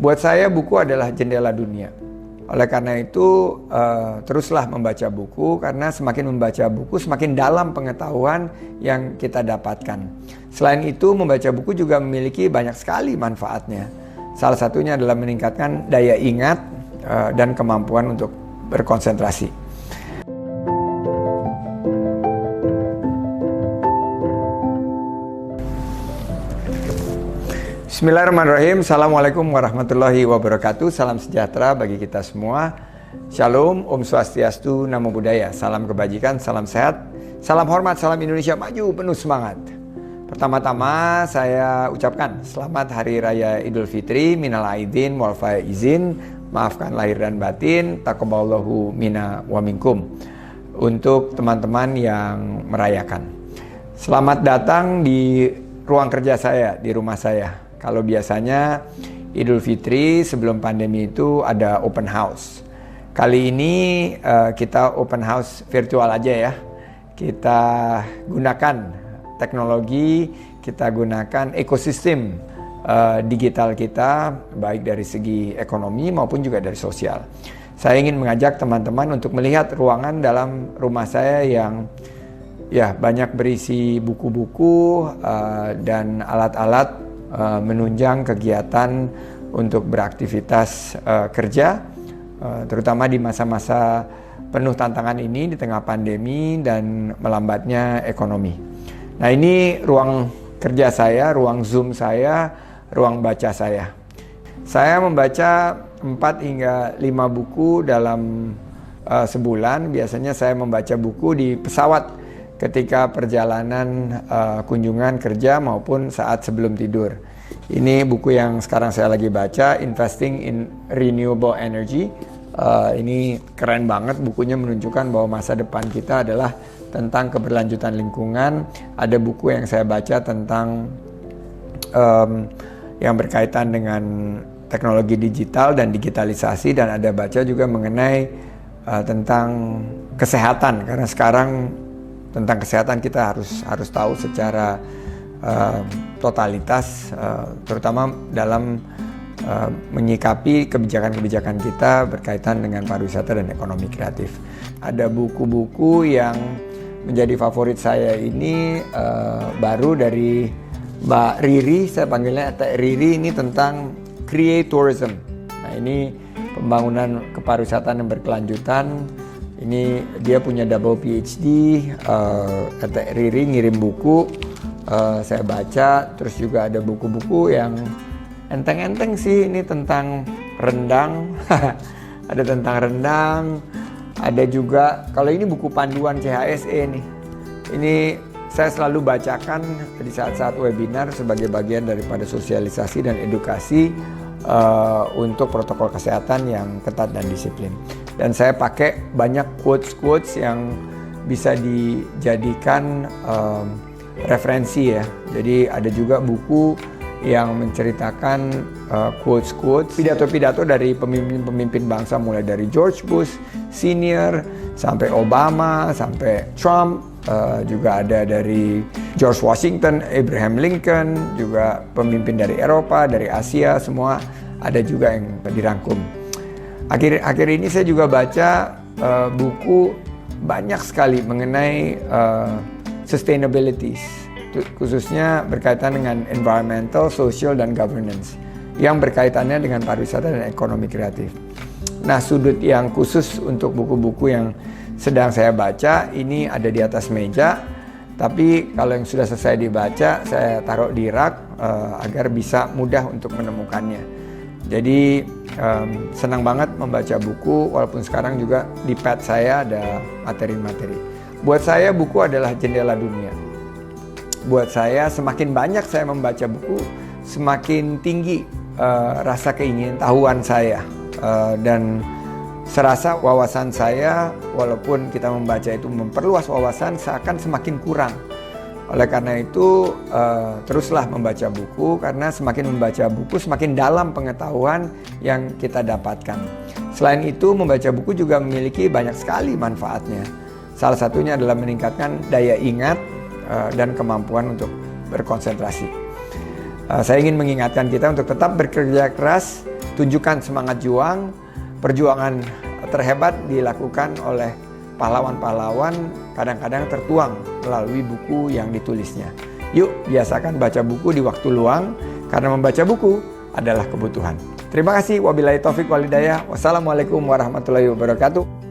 Buat saya buku adalah jendela dunia. Oleh karena itu teruslah membaca buku, karena semakin membaca buku semakin dalam pengetahuan yang kita dapatkan. Selain itu membaca buku juga memiliki banyak sekali manfaatnya. Salah satunya adalah meningkatkan daya ingat dan kemampuan untuk berkonsentrasi. Bismillahirrahmanirrahim. Assalamualaikum warahmatullahi wabarakatuh. Salam sejahtera bagi kita semua. Shalom, Om Swastiastu, Namo Buddhaya. Salam kebajikan, salam sehat, salam hormat, salam Indonesia maju, penuh semangat. Pertama-tama saya ucapkan selamat Hari Raya Idul Fitri, minal aidin wal faizin, maafkan lahir dan batin, taqabbalallahu minna wa minkum. Untuk teman-teman yang merayakan, selamat datang di ruang kerja saya, di rumah saya. Kalau biasanya Idul Fitri sebelum pandemi itu ada open house. Kali ini kita open house virtual aja ya. Kita gunakan teknologi, kita gunakan ekosistem digital kita, baik dari segi ekonomi maupun juga dari sosial. Saya ingin mengajak teman-teman untuk melihat ruangan dalam rumah saya yang banyak berisi buku-buku dan alat-alat menunjang kegiatan untuk beraktivitas kerja, terutama di masa-masa penuh tantangan ini di tengah pandemi dan melambatnya ekonomi. Nah, ini ruang kerja saya, ruang Zoom saya, ruang baca saya. Saya membaca 4 hingga 5 buku dalam sebulan. Biasanya saya membaca buku di pesawat ketika perjalanan kunjungan kerja maupun saat sebelum tidur. Ini buku yang sekarang saya lagi baca, Investing in Renewable Energy. Ini keren banget, bukunya menunjukkan bahwa masa depan kita adalah tentang keberlanjutan lingkungan. Ada buku yang saya baca tentang yang berkaitan dengan teknologi digital dan digitalisasi, dan ada baca juga mengenai tentang kesehatan, karena sekarang tentang kesehatan kita harus tahu secara totalitas, terutama dalam menyikapi kebijakan-kebijakan kita berkaitan dengan pariwisata dan ekonomi kreatif. Ada buku-buku yang menjadi favorit saya ini baru dari Mbak Riri, saya panggilnya Teh Riri, ini tentang creatourism. Nah, ini pembangunan kepariwisataan yang berkelanjutan. Ini dia punya double PhD, Teh Riri ngirim buku, saya baca. Terus juga ada buku-buku yang enteng-enteng sih, ini tentang rendang, ada tentang rendang, ada juga, kalau ini buku panduan CHSE nih. Ini saya selalu bacakan di saat-saat webinar sebagai bagian daripada sosialisasi dan edukasi untuk protokol kesehatan yang ketat dan disiplin. Dan saya pakai banyak quotes-quotes yang bisa dijadikan referensi ya. Jadi ada juga buku yang menceritakan quotes-quotes, pidato-pidato dari pemimpin-pemimpin bangsa, mulai dari George Bush Senior sampai Obama, sampai Trump, juga ada dari George Washington, Abraham Lincoln, juga pemimpin dari Eropa, dari Asia, semua ada juga yang dirangkum. Akhir ini saya juga baca buku banyak sekali mengenai sustainability, khususnya berkaitan dengan environmental, social, dan governance yang berkaitannya dengan pariwisata dan ekonomi kreatif. Nah, sudut yang khusus untuk buku-buku yang sedang saya baca ini ada di atas meja, tapi kalau yang sudah selesai dibaca saya taruh di rak agar bisa mudah untuk menemukannya. Jadi senang banget membaca buku, walaupun sekarang juga di pad saya ada materi-materi. Buat saya buku adalah jendela dunia. Buat saya semakin banyak saya membaca buku, semakin tinggi rasa keingintahuan saya, dan serasa wawasan saya, walaupun kita membaca itu memperluas wawasan, seakan semakin kurang. Oleh karena itu teruslah membaca buku, karena semakin membaca buku semakin dalam pengetahuan yang kita dapatkan. Selain itu membaca buku juga memiliki banyak sekali manfaatnya. Salah satunya adalah meningkatkan daya ingat dan kemampuan untuk berkonsentrasi. Saya ingin mengingatkan kita untuk tetap bekerja keras tunjukkan semangat juang. Perjuangan terhebat dilakukan oleh pahlawan-pahlawan, kadang-kadang tertuang melalui buku yang ditulisnya. Yuk, biasakan baca buku di waktu luang, karena membaca buku adalah kebutuhan. Terima kasih. Wabillahi taufik wal hidayah. Wassalamualaikum warahmatullahi wabarakatuh.